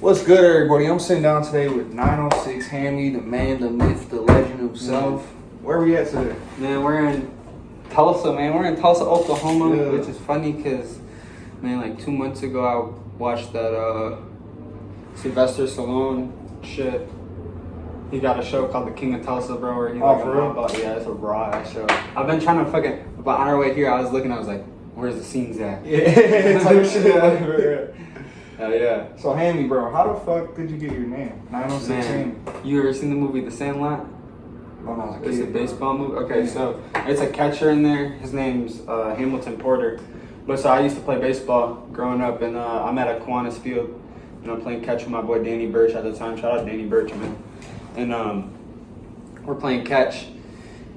What's good, everybody? I'm sitting down today with 906 Hammy, the man, the myth, the legend himself. Where we at today? Man, we're in Tulsa, man. We're in Tulsa, Oklahoma, Yeah. which is funny because, man, like 2 months ago, I watched that Sylvester Stallone shit. He got a show called The King of Tulsa, bro, where he for real? yeah, it's a raw ass show. I've been trying to but on our way here, I was like, where's the scenes at? Yeah, type shit. Hell yeah. So, Hammy, bro, how the fuck did you get your name? 906 Hammy. Man, you ever seen the movie The Sandlot? When I was a kid, It's a bro. baseball movie. Okay, so it's a catcher in there. His name's Hamilton Porter. But so I used to play baseball growing up, and I'm at Aquinas Field, and I'm playing catch with my boy Danny Birch at the time. Shout out Danny Birch, man. And we're playing catch,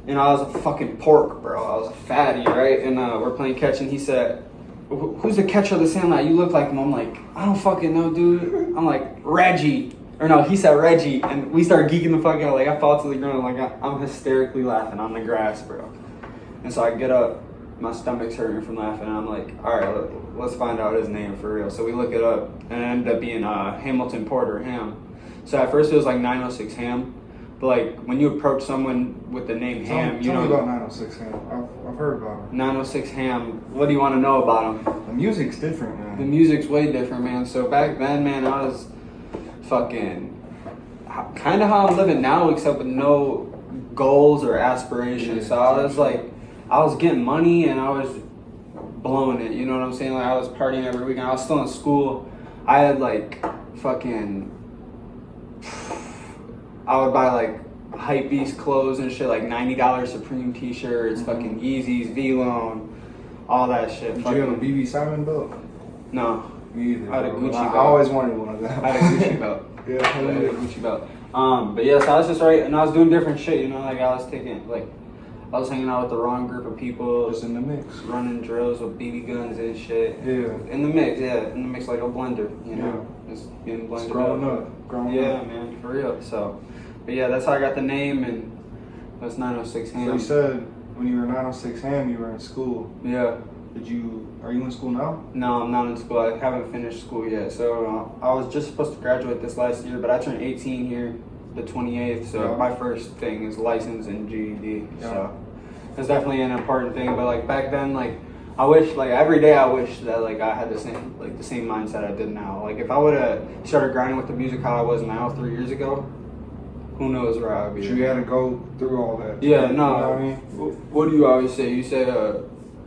and I was a fucking pork, bro. I was a fatty, right? And we're playing catch, and he said, "Who's the catcher of the Sandlot? You look like him." I'm like, "I don't fucking know, dude." I'm like, "Reggie." Or no, he said Reggie, and we started geeking the fuck out. Like, I fall to the ground, like, I'm hysterically laughing on the grass, bro. And so I get up, my stomach's hurting from laughing, and I'm like, all right, let's find out his name for real. So we look it up, and it ended up being Hamilton Porter, Ham. So at first it was like 906 Ham, but like, when you approach someone with the name Ham, you Tell know. me about 906 Hammy. I've heard about him. 906 Ham, what do you want to know about him? The music's different, man. The music's way different, man. So back then, man, I was fucking kind of how I'm living now, except with no goals or aspirations. Yeah, So I was like, I was getting money and I was blowing it. You know what I'm saying? Like, I was partying every weekend. I was still in school. I had like fucking, I would buy like hypebeast clothes and shit, like $90 Supreme t-shirts, fucking Yeezys, V-Lone, all that shit. Did you have a BB Simon belt? No. Me either. I had a bro. Gucci I belt. always wanted one of them. I had a Gucci belt. Yeah, I had a Gucci belt. But yeah, so I was just right, and I was doing different shit, you know, like I was hanging out with the wrong group of people, Just in the mix. running drills with BB guns and shit. Yeah. In the mix like a blender, you know, just being blended Just growing up. Yeah, man, for real. So, but yeah, that's how I got the name, and that's 906 Ham. So you said when you were 906 Ham, you were in school. Yeah. Are you in school now? No, I'm not in school. I haven't finished school yet. So I was just supposed to graduate this last year, but I turned 18 here the 28th. So Yeah. my first thing is license and GED. Yeah. So it's definitely an important thing. But like back then, like I wish, like every day, I wish that like I had the same mindset I did now. Like if I would have started grinding with the music how I was now 3 years ago, who knows where I would be. So you had to go through all that. Yeah, no. You know what I mean? What do you always say? You say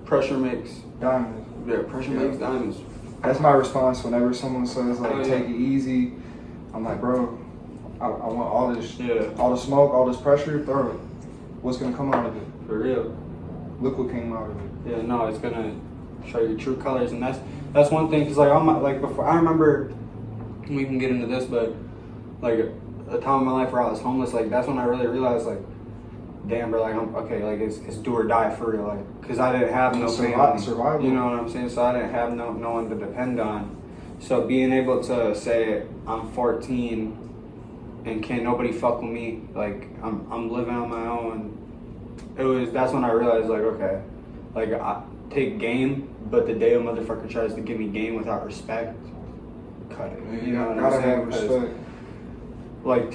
pressure makes. Diamonds. Yeah, pressure makes diamonds. That's my response whenever someone says like, Oh, yeah. take it easy. I'm like, bro, I want all this, Yeah. all the smoke, all this pressure. Throw it. What's gonna come out of it? For real. Look what came out of it. Yeah, no, it's gonna show your true colors, and that's one thing. Cause like before, I remember, we can get into this, but like a time in my life where I was homeless, like that's when I really realized, like, damn, bro, like I'm okay, like it's do or die for real, like, cause I didn't have no family, survival. you know what I'm saying? So I didn't have no one to depend on. So being able to say I'm 14 and can't nobody fuck with me, like I'm living on my own. That's when I realized, like, okay, like I take game, but the day a motherfucker tries to give me game without respect, cut it. You know what I'm Gotta saying? have respect. Like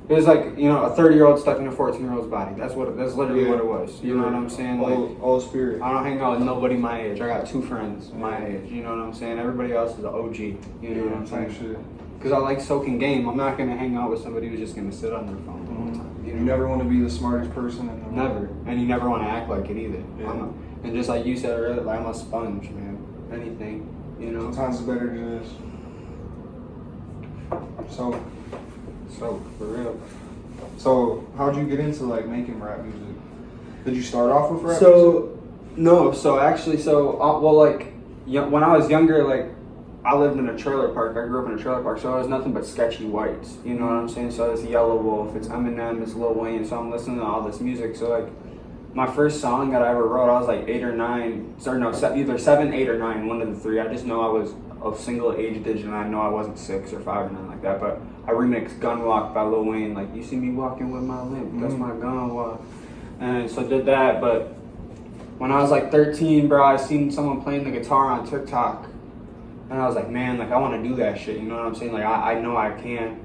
it was like, you know, a 30-year-old stuck in a 14-year-old's body. That's literally what it was. You know what I'm saying? Like, Old spirit. I don't hang out with nobody my age. I got 2 friends my age. You know what I'm saying? Everybody else is an OG. You know what I'm saying? Because I like soaking game. I'm not gonna hang out with somebody who's just gonna sit on their phone the whole time. You never want to be the smartest person in the room. Never. And you never want to act like it either. Yeah. And just like you said earlier, like, I'm a sponge, man. Anything, you know. Sometimes it's better to just. So for real. So how'd you get into like making rap music? Did you start off with rap music? So no. So actually, well, like when I was younger, like I lived in a trailer park. I grew up in a trailer park, so it was nothing but sketchy whites. You know what I'm saying? So it's Yellow Wolf, it's Eminem, it's Lil Wayne. So I'm listening to all this music. So like my first song that I ever wrote, I was like 8 or 9. Sorry, no, either 7, 8, or 9. One of the 3. I just know I was a single age digit, and I know I wasn't 6 or 5 or nothing like that. But I remixed Gun Walk by Lil Wayne. Like, you see me walking with my limp, that's my gun walk. And so did that. But when I was like 13, bro, I seen someone playing the guitar on TikTok. And I was like, man, like I want to do that shit. You know what I'm saying? Like I know I can.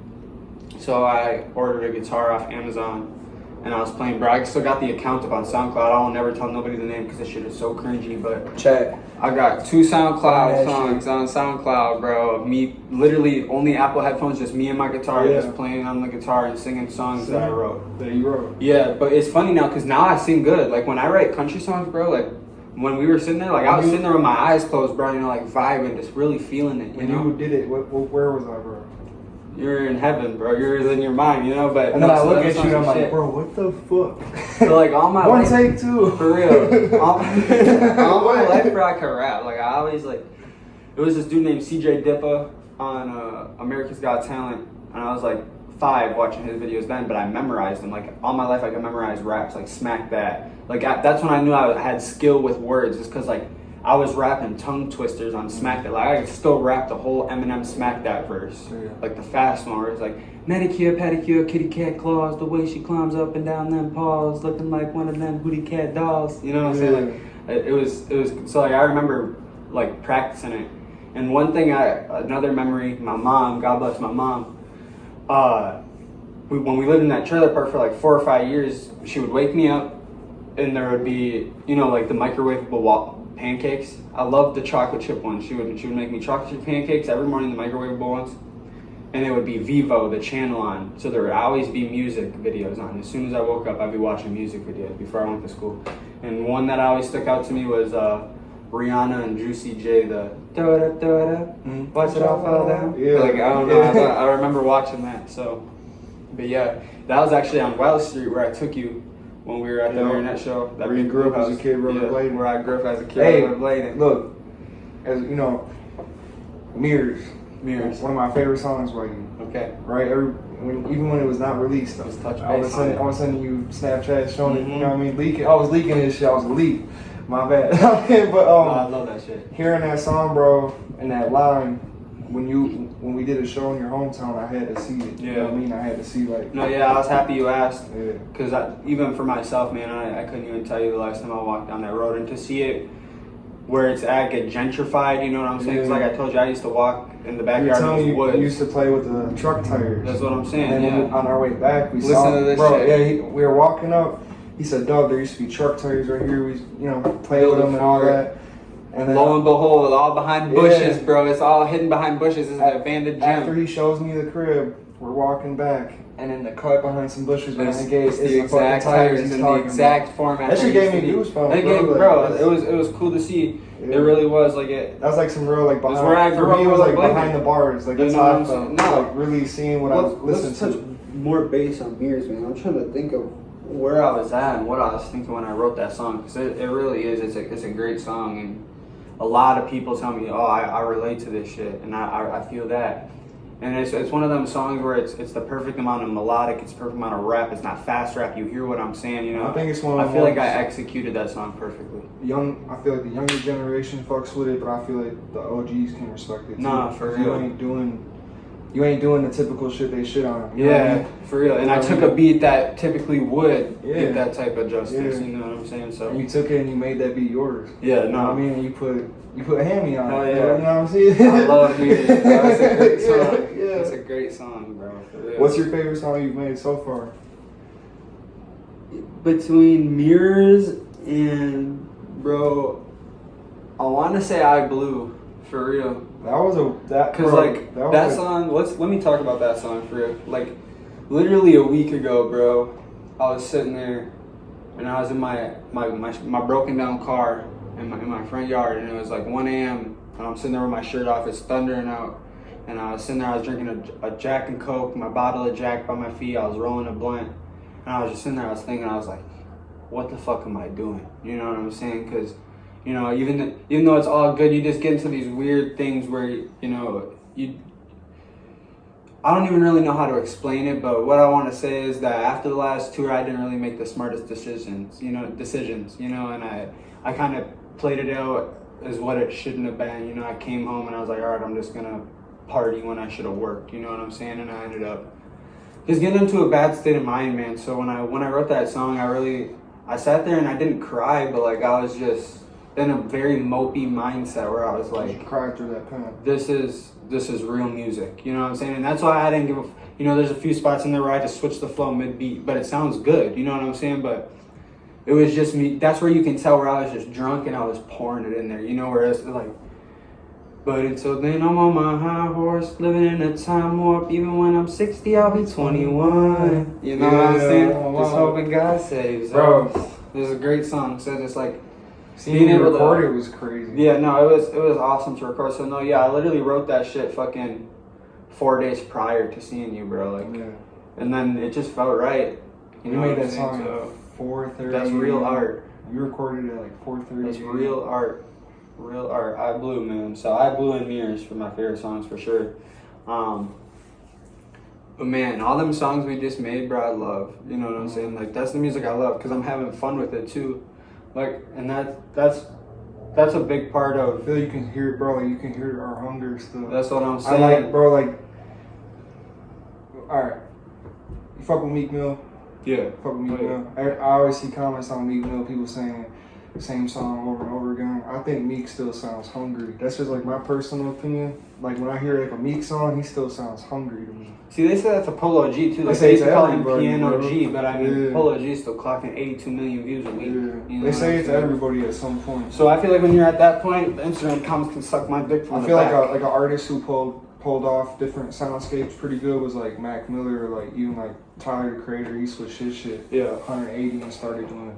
So I ordered a guitar off Amazon, and I was playing. Bro, I still got the account up on SoundCloud. I'll never tell nobody the name because this shit is so cringy. But Chat. I got 2 SoundCloud that songs on SoundCloud, bro. Of me, literally only Apple headphones, just me and my guitar, just playing on the guitar and singing songs that I wrote. That you wrote. Yeah, but it's funny now because now I sing good. Like when I write country songs, bro. Like when we were sitting there, like I was sitting there with my eyes closed, bro. You know, like vibing, just really feeling it. When you did it, where was I, bro? You're in heaven, bro. You're in your mind, you know. But and then I look at you and I'm like, bro, what the fuck? So like all my one life, take 2 for real. All my life, bro, I could rap. Like I always like. It was this dude named CJ Dippa on America's Got Talent, and I was like 5 watching his videos then, but I memorized them. Like all my life, I could memorize raps, like Smack That. Like that's when I knew I had skill with words, just because like I was rapping tongue twisters on Smack That. Like I could still rap the whole Eminem Smack That verse, like the fast one where it's like manicure, pedicure, kitty cat claws, the way she climbs up and down them paws, looking like one of them booty cat dolls. You know what I'm saying? Like it was so like I remember like practicing it. And one thing, another memory, my mom, God bless my mom, when we lived in that trailer park for like 4 or 5 years, she would wake me up and there would be, you know, like the microwavable pancakes. I loved the chocolate chip ones. She would make me chocolate chip pancakes every morning, the microwavable ones. And it would be Vivo, the channel on. So there would always be music videos on. As soon as I woke up, I'd be watching music videos before I went to school. And one that always stuck out to me was Rihanna and Juicy J, the throw it up, watch it all fall down. Yeah. Like I don't know, I remember watching that. So, but yeah, that was actually on Wild Street where I took you when we were at the Marionette show. That where you grew up as a kid, rollerblading. Where I grew up as a kid, rollerblading. Look, as you know, Mirrors. One of my favorite songs by you. Okay. Right. Even when it was not released, I was sending you Snapchat showing it. You know what I mean? Leaking. I was leaking this shit. I was a leak. My bad. But I love that shit. Hearing that song, bro, and that line, when we did a show in your hometown, I had to see it. You know what I mean? I had to see like. No, yeah, I was happy you asked. Yeah. Because even for myself, man, I couldn't even tell you the last time I walked down that road, and to see it where it's at get gentrified, you know what I'm saying? Because like I told you, I used to walk in the backyard of the woods. You used to play with the truck tires. That's what I'm saying. And then on our way back, we saw to this bro. shit. Yeah, we were walking up. He said, "Dog, there used to be truck tires right here. We, play with them and all that." And then, lo and behold, all behind bushes, bro. It's all hidden behind bushes. This is an abandoned gym. After he shows me the crib, we're walking back, and in the cut behind some bushes behind the gate, it's the exact tires in the exact format. That shit gave me goosebumps, It was cool to see. Yeah. It really was like it. That was like some real like behind. Where I grew up, it was like behind the bars. Like that's how I felt. No, like really seeing what I was listening to. Let's touch more bass on Mirrors, man. I'm trying to think of where I was at and what I was thinking when I wrote that song, because it really is. It's a great song, and a lot of people tell me, "Oh, I relate to this shit," and I feel that. And it's one of them songs where it's the perfect amount of melodic, it's the perfect amount of rap. It's not fast rap. You hear what I'm saying, you know. I think it's one of I feel like I executed that song perfectly. I feel like the younger generation fucks with it, but I feel like the OGs can respect it too. Nah, for real. You ain't doing the typical shit they shit on. You know what I mean? For real. And I took a beat that typically would get that type of justice. You know what I'm saying? So. And you took it and you made that beat yours. Yeah, You know what I mean? And you put Hamy on it. Oh, yeah. You know what I'm saying? I love music. That's a great song. Yeah. It's a great song, bro. For real. What's your favorite song you've made so far? Between Mirrors and, bro, I want to say I Blue. For real. That song. Let me talk about that song for real. Like, literally a week ago, bro, I was sitting there, and I was in my broken down car in my front yard, and it was like 1 a.m. and I'm sitting there with my shirt off. It's thundering out, and I was sitting there. I was drinking a Jack and Coke, my bottle of Jack by my feet. I was rolling a blunt, and I was just sitting there. I was thinking, I was like, what the fuck am I doing? You know what I'm saying? Because even though it's all good, you just get into these weird things where, I don't even really know how to explain it, but what I want to say is that after the last tour, I didn't really make the smartest decisions, and I kind of played it out as what it shouldn't have been. I came home and I was like, all right, I'm just going to party when I should have worked, you know what I'm saying? And I ended up just getting into a bad state of mind, man. So when I wrote that song, I sat there and I didn't cry, but like I was just in a very mopey mindset where I was like, cried through that pen. this is real music. You know what I'm saying? And that's why I didn't give a. You know, there's a few spots in there where I just switch the flow mid beat, but it sounds good. You know what I'm saying? But it was just me. That's where you can tell where I was just drunk and I was pouring it in there. You know, where it's like. But until then, I'm on my high horse, living in a time warp. Even when I'm 60, I'll be 21. You know what I'm saying? Just hoping God saves. Bro, this is a great song. So it's like seeing you record it was crazy. Yeah, no, it was awesome to record. So no, yeah, I literally wrote that shit fucking 4 days prior to seeing you, bro. Like, yeah. And then it just felt right. You made that song at 4:30. That's real art. You recorded it at like 4:30. That's real art. Real art. I blew, man. So I blew in mirrors for my favorite songs for sure. But man, all them songs we just made, bro, I love. You know what I'm saying? Like that's the music I love because I'm having fun with it too. Like, and that's a big part of. I feel you can hear it, bro. Like you can hear our hunger still. That's what I'm saying. I like, bro. Like, all right. You fuck with Meek Mill? Yeah. Fuck with Meek Mill. I always see comments on Meek Mill, people saying the same song over and over again. I think Meek still sounds hungry. That's just like my personal opinion. Like when I hear like a Meek song, he still sounds hungry to me. See, they say that's a Polo G too. Like, they say call him everybody, Piano bro. G, but I mean Yeah. Polo G is still clocking 82 million views a week. Yeah. You know They say what it to I'm saying? everybody at some point. So I feel like when you're at that point, the Instagram comments can suck my dick from I the feel back. like an artist who pulled off different soundscapes pretty good was like Mac Miller, or like even like Tyler the Creator. He switched his shit 180 and started doing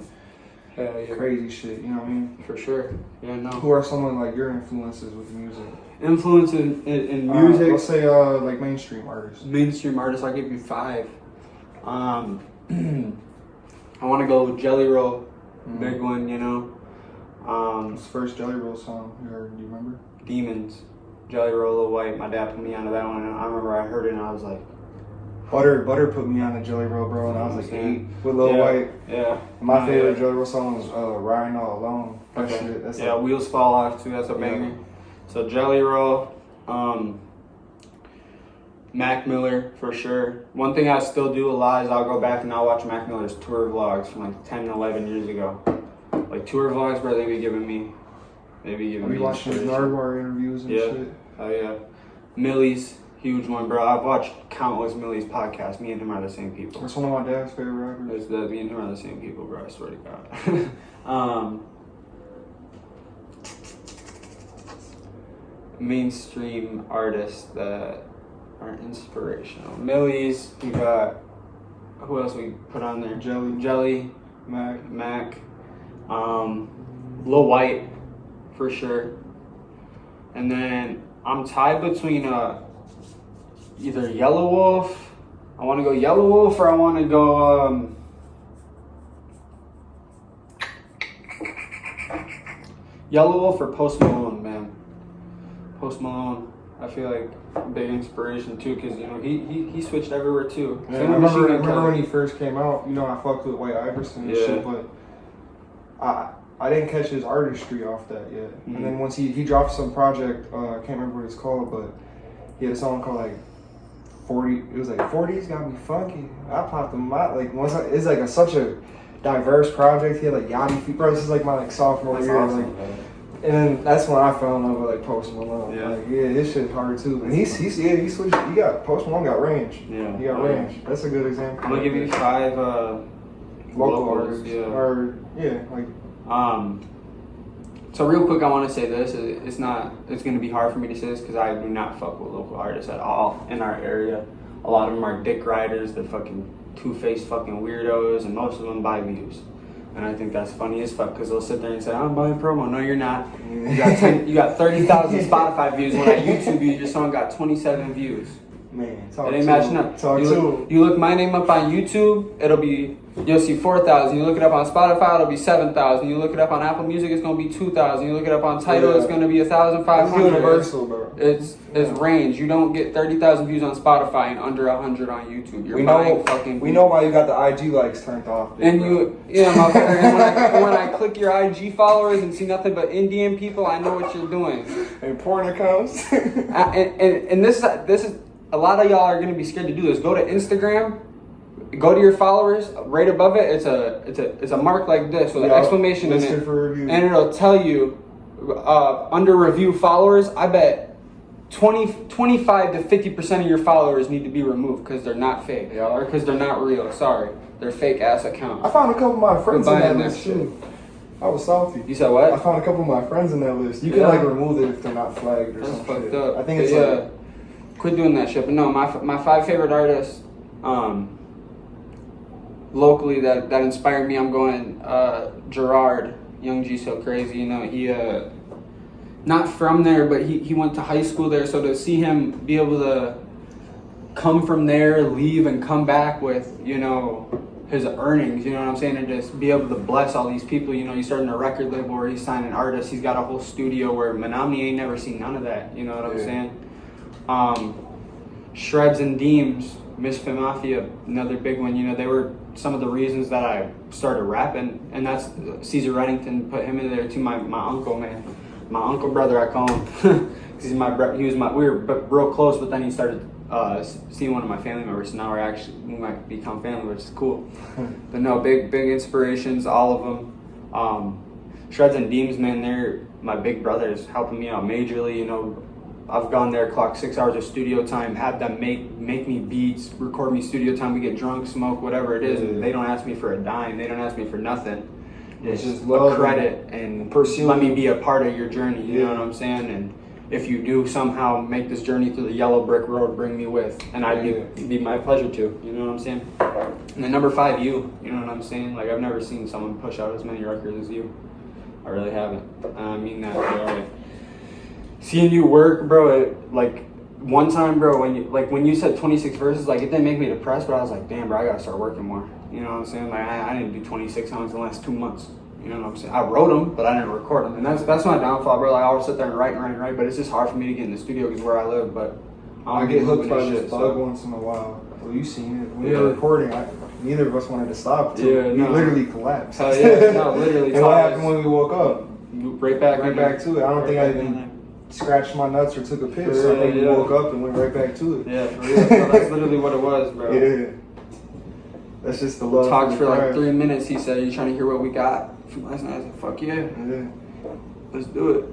crazy shit. You know what I mean? For sure. Yeah, no. Who are some of like your influences with music? Influence in music. Let's say like mainstream artists. Mainstream artists, I'll give you 5. I want to go Jelly Roll, big one, you know. His first Jelly Roll song you heard, do you remember? Demons, Jelly Roll, Lil White. My dad put me onto that one, and I remember I heard it, and I was like, Butter put me on the Jelly Roll, bro, and I was like 8 with Lil White. Yeah. My favorite Jelly Roll song was Riding All Alone. That shit, that's yeah, Wheels Fall Off too. That's a banger. So Jelly Roll, Mac Miller for sure. One thing I still do a lot is I'll go back and I'll watch Mac Miller's tour vlogs from like 10, 11 years ago. Like tour vlogs, bro, they be giving me. We watching his Nardwuar interviews and shit. Oh yeah. Millie's, huge one, bro. I've watched countless Millie's podcasts. Me and him are the same people. That's one of my dad's favorite rappers. Me and him are the same people, bro. I swear to God. Mainstream artists that are inspirational. Millie's, we got, who else we put on there? Jelly, Mac, Lil White, for sure. And then I'm tied between either Yellow Wolf. I want to go Yellow Wolf, or I want to go Yellow Wolf or Post Malone, man. Post Malone, I feel like a big inspiration too, because you know he switched everywhere too. Yeah, I remember when he first came out. You know, I fucked with White Iverson and shit, but I didn't catch his artistry off that yet. Mm-hmm. And then once he dropped some project, I can't remember what it's called, but he had a song called like 40. It was like 40's got me funky. I popped him out like once. It's like such a diverse project. He had like Yachty, bro. This is like my like sophomore year. Awesome, like, and then that's when I fell in love with like Post Malone. Yeah. Like his shit's hard too. And he switched. He got Post Malone got range. Yeah. He got range. That's a good example. I'm gonna give you 5 local artists. Yeah. Or like. So real quick, I want to say this. It's going to be hard for me to say this because I do not fuck with local artists at all in our area. A lot of them are dick riders. They're fucking two-faced fucking weirdos, and most of them buy views. And I think that's funny as fuck because they'll sit there and say, I'm buying promo. No, you're not. You got 30,000 Spotify views when I YouTube you, your song got 27 views. Man, it ain't matching up. You look my name up on YouTube, you'll see 4,000. You look it up on Spotify, it'll be 7,000. You look it up on Apple Music, it's gonna be 2,000. You look it up on Tidal, it's gonna be 1,500. It's universal, bro. It's range. You don't get 30,000 views on Spotify and under 100 on YouTube. We know why you got the IG likes turned off. And when I click your IG followers and see nothing but Indian people, I know what you're doing. And porn accounts. and this is. A lot of y'all are going to be scared to do this. Go to Instagram, go to your followers, right above it, it's a mark like this with an exclamation in it, and it'll tell you under review followers. I bet 25 to 50% of your followers need to be removed because they're not fake, or because they're not real. Sorry, they're fake ass accounts. I found a couple of my friends in that list too. I was salty. You said what? I found a couple of my friends in that list. You can like remove it if they're not flagged or something. Fucked up. I think it's quit doing that shit. But no, my 5 favorite artists, locally that inspired me. I'm going Gerard, Young G So Crazy. You know, he not from there, but he went to high school there. So to see him be able to come from there, leave, and come back with, you know, his earnings, you know what I'm saying, and just be able to bless all these people. You know, he's starting a record label where he's signing artists. He's got a whole studio where Menominee ain't never seen none of that. You know what I'm saying? Shreds and Deems, Misfit Mafia, another big one. You know, they were some of the reasons that I started rapping, and that's Caesar Reddington put him in there too. My uncle, man, my uncle brother, I call him, because he's my he was my we were real close, but then he started seeing one of my family members, so now we might become family, which is cool. But no, big inspirations, all of them. Shreds and Deems, man, they're my big brothers, helping me out majorly. You know, I've gone there, clocked 6 hours of studio time, had them make me beats, record me studio time. We get drunk, smoke, whatever it is. And they don't ask me for a dime. They don't ask me for nothing. It's just a credit and let me be a part of your journey. You know what I'm saying? And if you do somehow make this journey through the yellow brick road, bring me with, and I'd be my pleasure to. You know what I'm saying? And then number 5, you know what I'm saying? Like, I've never seen someone push out as many records as you. I really haven't. I mean that, bro. Like, seeing you work, bro. Like, one time, bro, when you said 26 verses, like, it didn't make me depressed, but I was like, damn, bro, I gotta start working more. You know what I'm saying? Like, I didn't do 26 songs in the last 2 months. You know what I'm saying? I wrote them, but I didn't record them. And that's my downfall, bro. Like, I always sit there and write, but it's just hard for me to get in the studio because where I live, but I get hooked by this bug once in a while. Well, you seen it. When we were recording, neither of us wanted to stop. We literally collapsed. Hell yeah, no, literally. And what happened when we woke up? Right back to it. I don't think I even scratched my nuts or took a piss. So I think we woke up and went right back to it. Yeah, for real. So that's literally what it was, bro. Yeah. That's just the love. Talked for like 3 minutes. He said, "You trying to hear what we got from last night?" I said, "Fuck yeah, let's do it."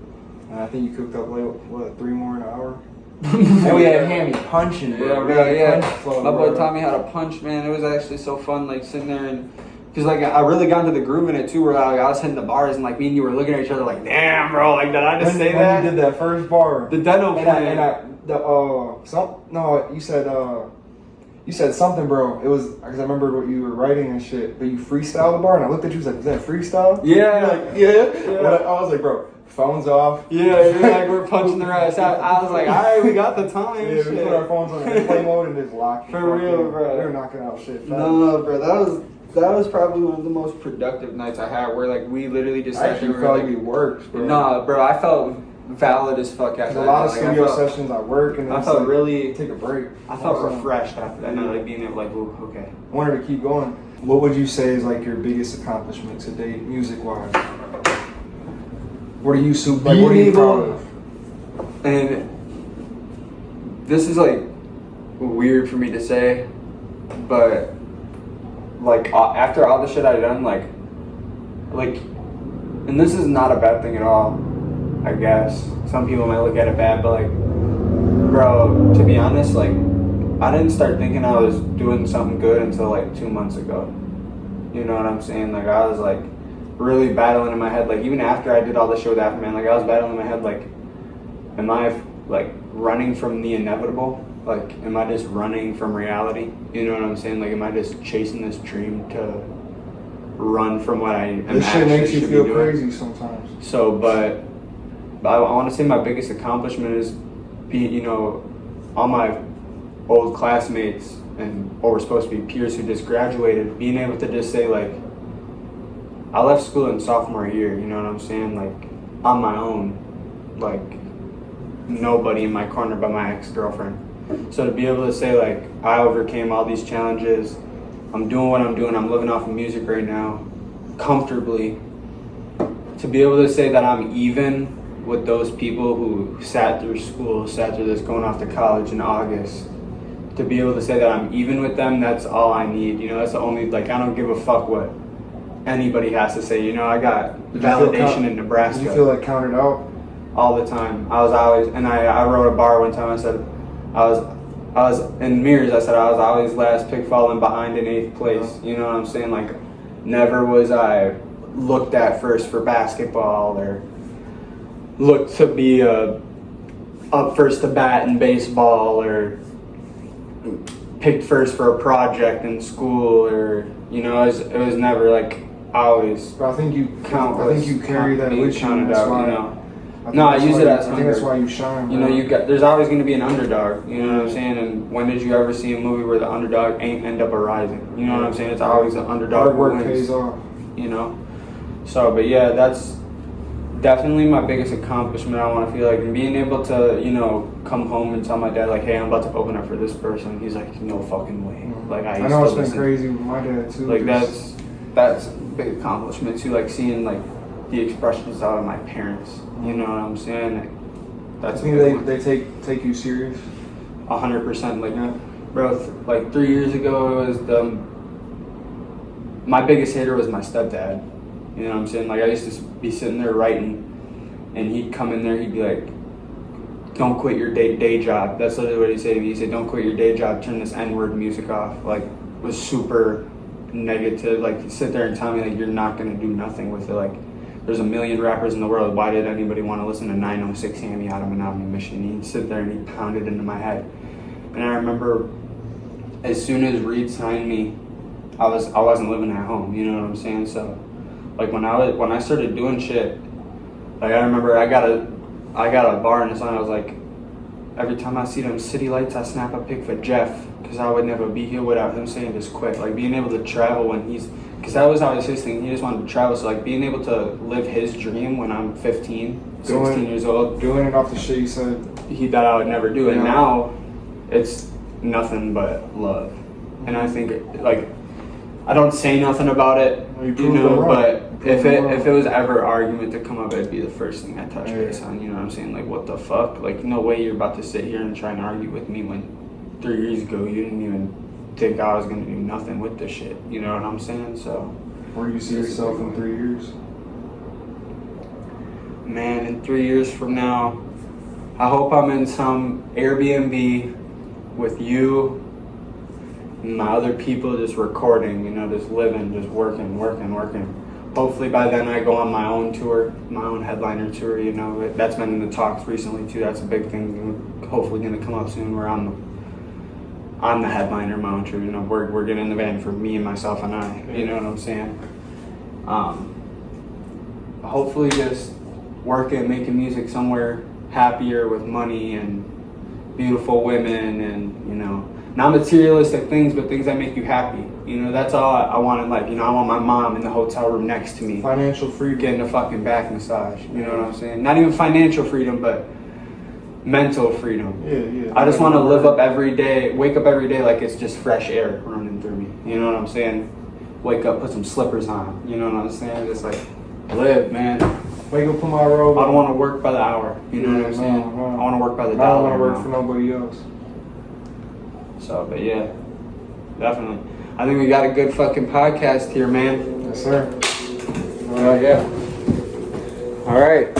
And I think you cooked up like what 3 more an hour. And we had Hamy punching, bro. Yeah. My boy taught me how to punch, man. It was actually so fun, like sitting there and. Cause like I really got into the groove in it too, where like, I was hitting the bars and like me and you were looking at each other like, damn, bro, like did I just say that? You did that first bar. The Deno plan. You said something, bro. It was because I remember what you were writing and shit. But you freestyled the bar, and I looked at you, was like, "Is that freestyle?" Yeah, like, yeah. I was like, bro, phones off. Yeah, you're like we're punching the rest. I was like, all right, we got the time. Yeah, we put our phones on airplane mode and just locked. For real, bro. We were knocking out shit. Fast. No, bro, that was probably one of the most productive nights I had, where like we literally just sat there. I felt like we worked, bro. Nah, bro, I felt valid as fuck after that. A lot of studio sessions I work, and I felt like, really take a break. I felt refreshed after that night, like being able, like, ooh, okay. I wanted to keep going. What would you say is like your biggest accomplishment to date, music wise? What are you What are you proud of? And this is like weird for me to say, but like after all the shit I've done, like, and this is not a bad thing at all. I guess some people might look at it bad, but like, bro, to be honest, like, I didn't start thinking I was doing something good until like 2 months ago. You know what I'm saying? Like, I was like really battling in my head. Like, even after I did all this shit with Afterman, like I was battling in my head. Like, am I like running from the inevitable? Like, am I just running from reality? You know what I'm saying? Like, am I just chasing this dream to run from what I am? This shit makes you feel crazy sometimes. So, but I want to say my biggest accomplishment is being, you know, all my old classmates and what were supposed to be peers who just graduated, being able to just say, like, I left school in sophomore year, you know what I'm saying? Like, on my own, like, nobody in my corner but my ex-girlfriend. So to be able to say, like, I overcame all these challenges, I'm doing what I'm doing, I'm living off of music right now, comfortably, to be able to say that I'm even with those people who sat through school, sat through this, going off to college in August, to be able to say that I'm even with them, that's all I need. You know, that's the only, like, I don't give a fuck what anybody has to say. You know, I got validation in Nebraska. Did you feel like counted out? All the time. I was always, and I wrote a bar one time. I said, I was in mirrors. I said I was always last pick, falling behind in 8th place. You know what I'm saying? Like, never was I looked at first for basketball or looked to be up first to bat in baseball or picked first for a project in school, or you know, it was never like always. But I think you carry that with you. Counted That's out, why, you know. No, I use it as I think that's why you shine. You know, there's always going to be an underdog. You know what I'm saying? And when did you ever see a movie where the underdog ain't end up arising? You know what I'm saying? It's always an underdog. Hard work pays off. You know. So, but yeah, that's definitely my biggest accomplishment. I want to feel like, and being able to, you know, come home and tell my dad like, hey, I'm about to open up for this person. He's like, no fucking way. Mm-hmm. Like I know it's been crazy with my dad too. Like that's a big accomplishment too. Like seeing like the expressions out of my parents. You know what I'm saying? Like, that's. I think they take you serious. 100%. Like, bro, like 3 years ago, it was my biggest hater was my stepdad. You know what I'm saying? Like, I used to be sitting there writing, and he'd come in there, he'd be like, don't quit your day job. That's literally what he said to me. He said, don't quit your day job, turn this N-word music off. Like, was super negative. Like, he'd sit there and tell me, like, you're not going to do nothing with it. Like, there's a million rappers in the world. Why did anybody want to listen to 906 Hammy out of Menominee, Michigan? He'd sit there and he'd pound it into my head. And I remember as soon as Reed signed me, I wasn't living at home. You know what I'm saying? So, like when I started doing shit, like I remember I got a bar in the sun. I was like, every time I see them city lights, I snap a pic for Jeff, because I would never be here without him saying just quit. Like being able to travel when because that was always his thing. He just wanted to travel. So like being able to live his dream when I'm 15, 16 years old. Doing it off the shit he said. He thought I would never do. And now it's nothing but love. And I think like, I don't say nothing about it, you know, but if it was ever argument to come up, it'd be the first thing I touch base on, you know what I'm saying? Like, what the fuck? Like, no way you're about to sit here and try and argue with me when 3 years ago you didn't even think I was going to do nothing with this shit, you know what I'm saying? So, where do you see yourself in 3 years? Man, in 3 years from now, I hope I'm in some Airbnb with you and my other people just recording, you know, just living, just working. Hopefully by then I go on my own tour, my own headliner tour, you know. That's been in the talks recently too. That's a big thing, hopefully going to come up soon, where I'm the headliner of my own tour, you know. We're getting in the van for me and myself and I, you know what I'm saying? Hopefully just working, making music somewhere happier with money and beautiful women and, you know, not materialistic things, but things that make you happy. You know, that's all I want in life. You know, I want my mom in the hotel room next to me. Financial freedom. Getting a fucking back massage. You know what I'm saying? Not even financial freedom, but mental freedom. Yeah. I just want to wake up every day like it's just fresh air running through me. You know what I'm saying? Wake up, put some slippers on. You know what I'm saying? Just like, live, man. Wake up, put my robe on. I don't want to work by the hour. You know what I'm saying? No. I want to work by the dollar. I don't want to work now. for nobody else. So, but yeah, definitely. I think we got a good fucking podcast here, man. Yes, sir. Yeah. All right.